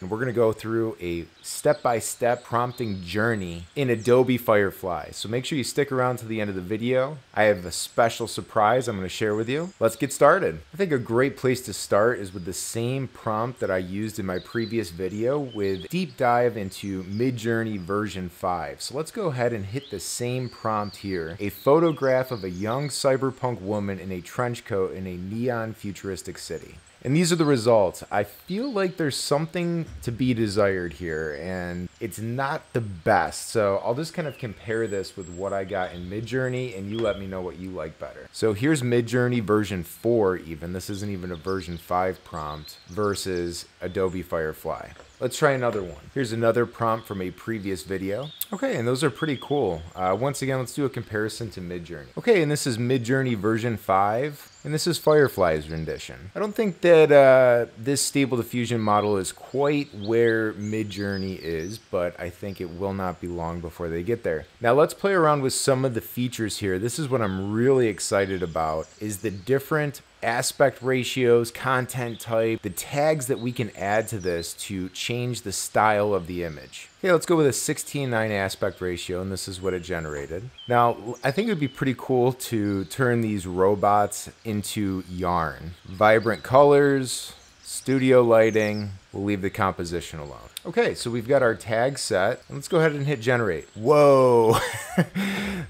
And we're going to go through a step-by-step prompting journey in Adobe Firefly. So make sure you stick around to the end of the video. I have a special surprise I'm going to share with you. Let's get started. I think a great place to start is with the same prompt that I used in my previous video with deep dive into Midjourney version 5. So let's go ahead and hit the same prompt here. A photograph of a young cyberpunk woman in a trench coat in a neon futuristic city. And these are the results. I feel like there's something to be desired here, and it's not the best. So I'll just kind of compare this with what I got in Midjourney, and you let me know what you like better. So here's Midjourney version 4 even. This isn't even a version 5 prompt versus Adobe Firefly. Let's try another one. Here's another prompt from a previous video. Okay, and those are pretty cool. Once again, let's do a comparison to Midjourney. Okay, and this is Midjourney version 5, and this is Firefly's rendition. I don't think that this Stable Diffusion model is quite where Midjourney is, but I think it will not be long before they get there. Now let's play around with some of the features here. This is what I'm really excited about, is the different aspect ratios, content type, the tags that we can add to this to change the style of the image. Okay, let's go with a 16:9 aspect ratio, and this is what it generated. Now, I think it would be pretty cool to turn these robots into yarn. Vibrant colors, studio lighting, we'll leave the composition alone. Okay, so we've got our tag set. Let's go ahead and hit generate. Whoa,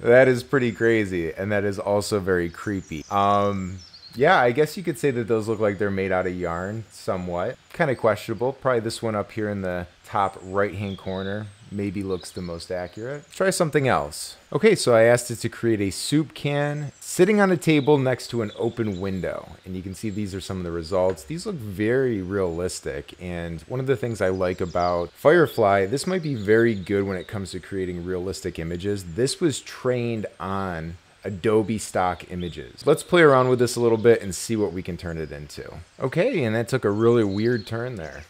that is pretty crazy, and that is also very creepy. Yeah, I guess you could say that those look like they're made out of yarn, somewhat. Kind of questionable. Probably this one up here in the top right-hand corner maybe looks the most accurate. Let's try something else. Okay, so I asked it to create a soup can sitting on a table next to an open window. And you can see these are some of the results. These look very realistic. And one of the things I like about Firefly, this might be very good when it comes to creating realistic images. This was trained on Adobe stock images. Let's play around with this a little bit and see what we can turn it into. Okay, and that took a really weird turn there.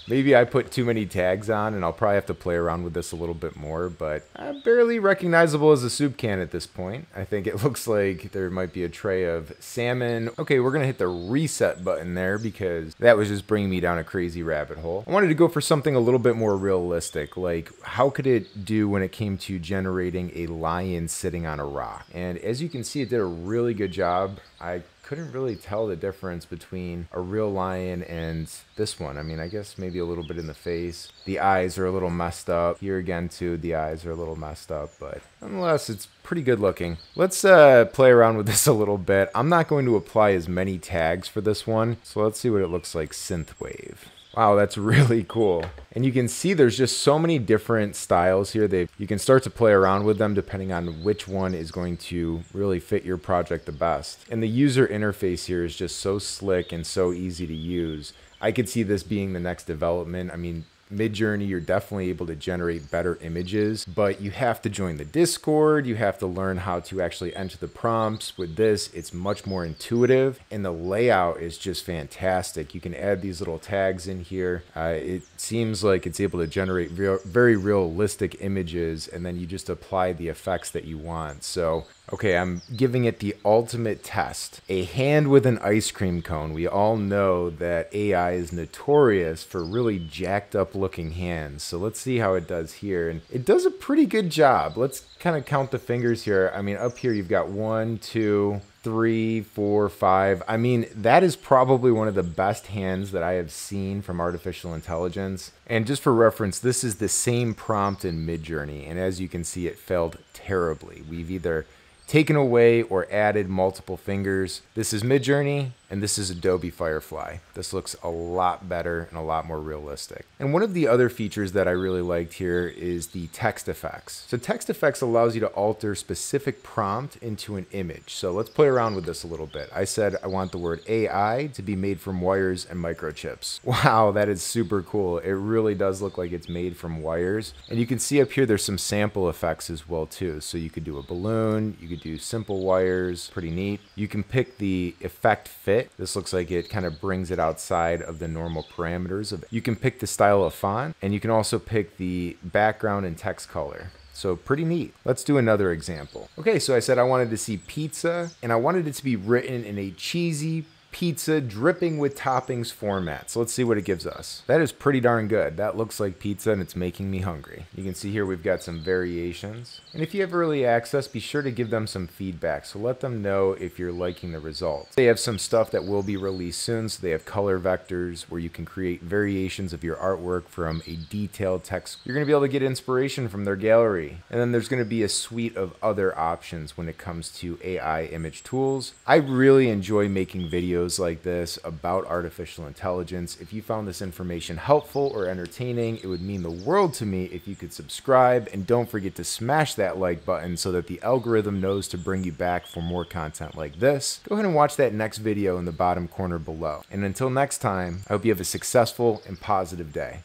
Maybe I put too many tags on, and I'll probably have to play around with this a little bit more, but barely recognizable as a soup can at this point. I think it looks like there might be a tray of salmon. Okay, we're gonna hit the reset button there because that was just bringing me down a crazy rabbit hole. I wanted to go for something a little bit more realistic, like how could it do when it came to generating a lion sitting on a rock? And as you can see, it did a really good job. I couldn't really tell the difference between a real lion and this one. I mean, I guess maybe a little bit in the face. The eyes are a little messed up. Here again, too, the eyes are a little messed up, but nonetheless, it's pretty good looking. Let's play around with this a little bit. I'm not going to apply as many tags for this one, so let's see what it looks like Synthwave. Wow, that's really cool. And you can see there's just so many different styles here. You can start to play around with them depending on which one is going to really fit your project the best. And the user interface here is just so slick and so easy to use. I could see this being the next development. I mean, Midjourney, you're definitely able to generate better images, but you have to join the Discord. You have to learn how to actually enter the prompts. With this, it's much more intuitive, and the layout is just fantastic. You can add these little tags in here. It seems like it's able to generate very realistic images, and then you just apply the effects that you want. So, okay, I'm giving it the ultimate test. A hand with an ice cream cone. We all know that AI is notorious for really jacked up looking hands. So let's see how it does here. And it does a pretty good job. Let's kind of count the fingers here. I mean, up here you've got 1, 2, 3, 4, 5. I mean, that is probably one of the best hands that I have seen from artificial intelligence. And just for reference, this is the same prompt in Midjourney. And as you can see, it failed terribly. We've either taken away or added multiple fingers. This is Midjourney, and this is Adobe Firefly. This looks a lot better and a lot more realistic. And one of the other features that I really liked here is the text effects. So text effects allows you to alter specific prompt into an image. So let's play around with this a little bit. I said I want the word AI to be made from wires and microchips. Wow, that is super cool. It really does look like it's made from wires. And you can see up here there's some sample effects as well too. So you could do a balloon, you could do simple wires, pretty neat. You can pick the effect fit. This looks like it kind of brings it outside of the normal parameters of it. You can pick the style of font, and you can also pick the background and text color. So pretty neat. Let's do another example. Okay, so I said I wanted to see pizza, and I wanted it to be written in a cheesy, pizza dripping with toppings format. So let's see what it gives us. That is pretty darn good. That looks like pizza and it's making me hungry. You can see here we've got some variations. And if you have early access, be sure to give them some feedback. So let them know if you're liking the results. They have some stuff that will be released soon. So they have color vectors where you can create variations of your artwork from a detailed text. You're going to be able to get inspiration from their gallery. And then there's going to be a suite of other options when it comes to AI image tools. I really enjoy making videos like this about artificial intelligence. If you found this information helpful or entertaining, it would mean the world to me if you could subscribe, and don't forget to smash that like button so that the algorithm knows to bring you back for more content like this. Go ahead and watch that next video in the bottom corner below. And until next time, I hope you have a successful and positive day.